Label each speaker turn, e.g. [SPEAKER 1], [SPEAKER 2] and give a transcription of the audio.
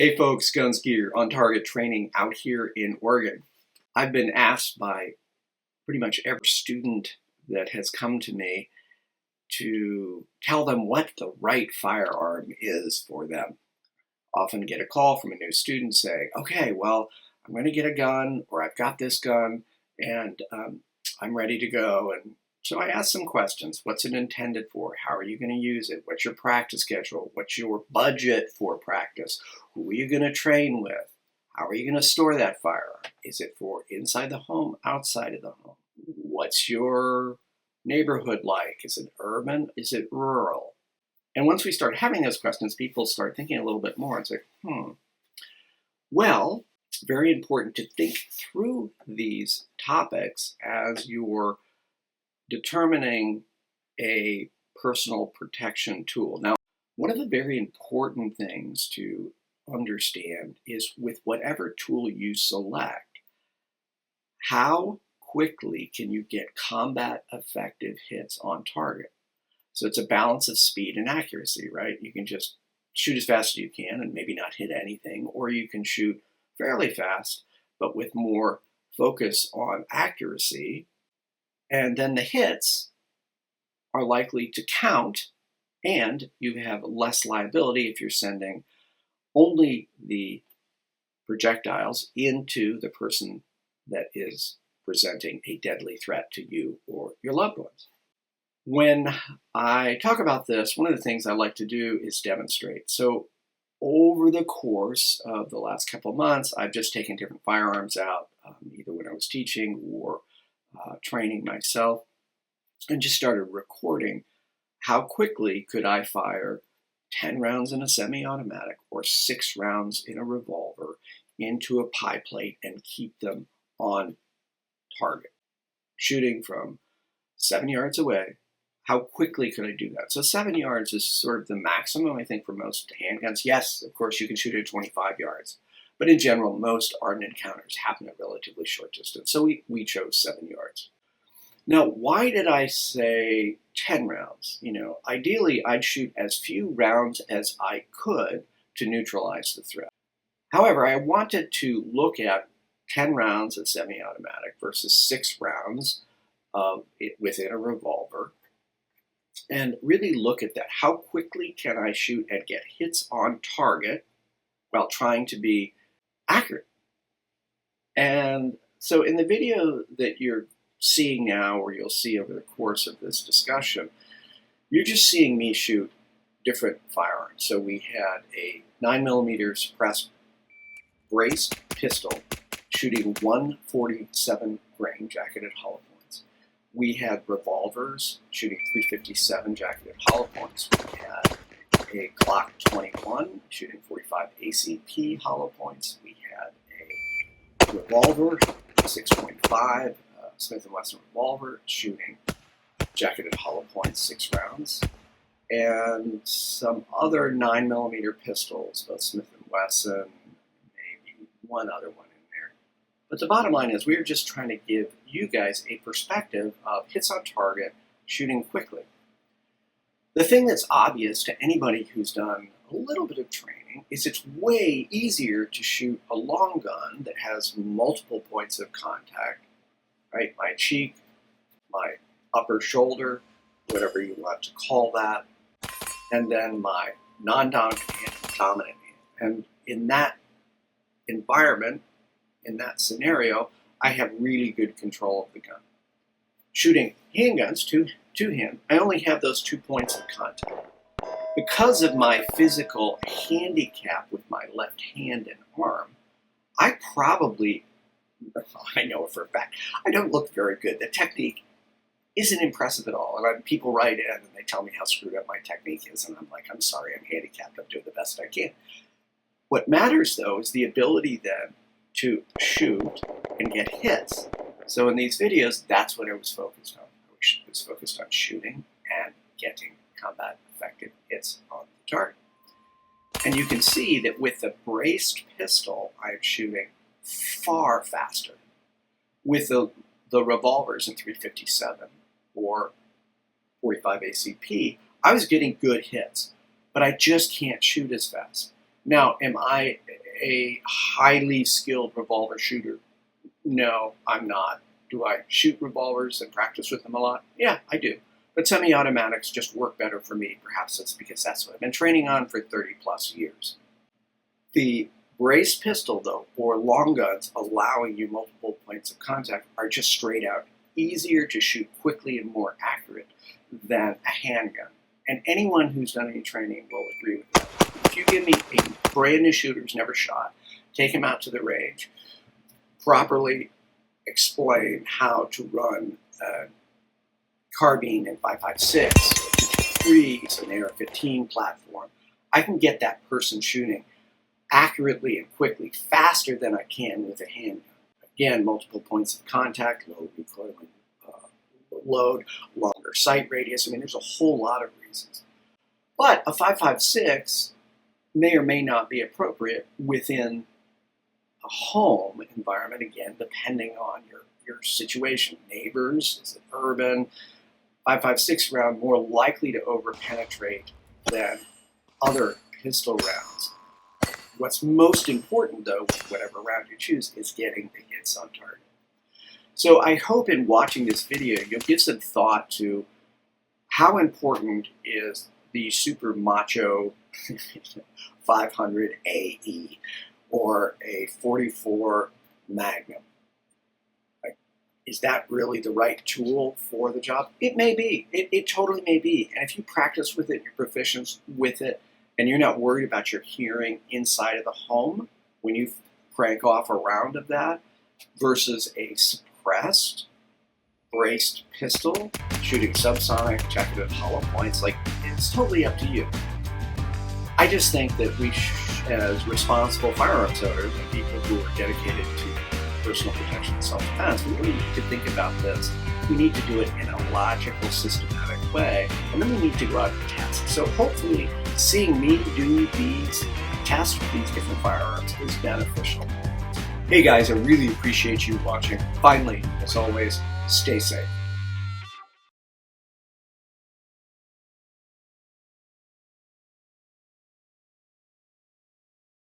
[SPEAKER 1] Hey folks, Guns Gear on target training out here in Oregon. I've been asked by pretty much every student that has come to me to tell them what the right firearm is for them. Often get a call from a new student saying, okay, well, I'm going to get a gun, or I've got this gun and I'm ready to go. And so I ask some questions. What's it intended for? How are you going to use it? What's your practice schedule? What's your budget for practice? Who are you going to train with? How are you going to store that firearm? Is it for inside the home, outside of the home? What's your neighborhood like? Is it urban? Is it rural? And once we start having those questions, people start thinking a little bit more. It's like, well, it's very important to think through these topics as you're determining a personal protection tool. Now, one of the very important things to understand is with whatever tool you select, how quickly can you get combat effective hits on target? So it's a balance of speed and accuracy, right? You can just shoot as fast as you can and maybe not hit anything, or you can shoot fairly fast, but with more focus on accuracy. And then the hits are likely to count, and you have less liability if you're sending only the projectiles into the person that is presenting a deadly threat to you or your loved ones. When I talk about this, one of the things I like to do is demonstrate. So over the course of the last couple of months, I've just taken different firearms out, either when I was teaching or training myself, and just started recording how quickly could I fire 10 rounds in a semi-automatic or 6 rounds in a revolver into a pie plate and keep them on target. Shooting from 7 yards away, how quickly could I do that? So 7 yards is sort of the maximum, I think, for most handguns. Yes, of course, you can shoot at 25 yards. But in general, most ardent encounters happen at relatively short distance. So we chose 7 yards. Now, why did I say 10 rounds? Ideally, I'd shoot as few rounds as I could to neutralize the threat. However, I wanted to look at 10 rounds of semi-automatic versus 6 rounds of it within a revolver and really look at that. How quickly can I shoot and get hits on target while trying to be accurate? And so in the video that you're seeing now, or you'll see over the course of this discussion, you're just seeing me shoot different firearms. So we had a 9mm suppressed braced pistol shooting 147 grain jacketed hollow points. We had revolvers shooting 357 jacketed hollow points. We had a Glock 21 shooting 45 ACP hollow points. We had a revolver 6.5 Smith & Wesson revolver shooting jacketed hollow points 6 rounds, and some other 9mm pistols, both Smith & Wesson, maybe one other one in there. But the bottom line is we're just trying to give you guys a perspective of hits on target, shooting quickly. The thing that's obvious to anybody who's done a little bit of training is it's way easier to shoot a long gun that has multiple points of contact, right? My cheek, my upper shoulder, whatever you want to call that, and then my non-dominant hand, dominant hand. And in that environment, in that scenario, I have really good control of the gun. Shooting handguns, two-hand, I only have those 2 points of contact. Because of my physical handicap with my left hand and arm, I know it for a fact, I don't look very good. The technique isn't impressive at all. And people write in and they tell me how screwed up my technique is, and I'm like, I'm sorry, I'm handicapped, I'm doing the best I can. What matters, though, is the ability then to shoot and get hits. So in these videos, that's what I was focused on. I was focused on shooting and getting combat effective hits on the target. And you can see that with the braced pistol, I'm shooting far faster. With the revolvers in 357 or 45 ACP, I was getting good hits, but I just can't shoot as fast. Now, am I a highly skilled revolver shooter? No, I'm not. Do I shoot revolvers and practice with them a lot? Yeah, I do. But semi-automatics just work better for me. Perhaps it's because that's what I've been training on for 30 plus years. The brace pistol, though, or long guns allowing you multiple points of contact are just straight out easier to shoot quickly and more accurate than a handgun. And anyone who's done any training will agree with that. If you give me a brand new shooter who's never shot, take him out to the range, properly explain how to run a carbine in 5.56, 3s, an AR-15 platform, I can get that person shooting accurately and quickly, faster than I can with a handgun. Again, multiple points of contact, low recoiling load, longer sight radius. I mean, there's a whole lot of reasons. But a 5.56 may or may not be appropriate within a home environment, again, depending on your situation. Neighbors, is it urban? 5.56 round more likely to over-penetrate than other pistol rounds. What's most important, though, with whatever round you choose, is getting the hits on target. So I hope in watching this video, you'll give some thought to how important is the super macho 500 AE or a 44 Magnum. Is that really the right tool for the job? It may be. It totally may be. And if you practice with it, you're proficient with it, and you're not worried about your hearing inside of the home when you crank off a round of that versus a suppressed, braced pistol shooting subsonic, checkered hollow points, like, it's totally up to you. I just think that we, as responsible firearms owners and people who are dedicated to personal protection and self-defense, we really need to think about this. We need to do it in a logical, systematic way, and then we need to go out and test. So hopefully, seeing me do these tests with these different firearms is beneficial. Hey guys, I really appreciate you watching. Finally, as always, stay safe.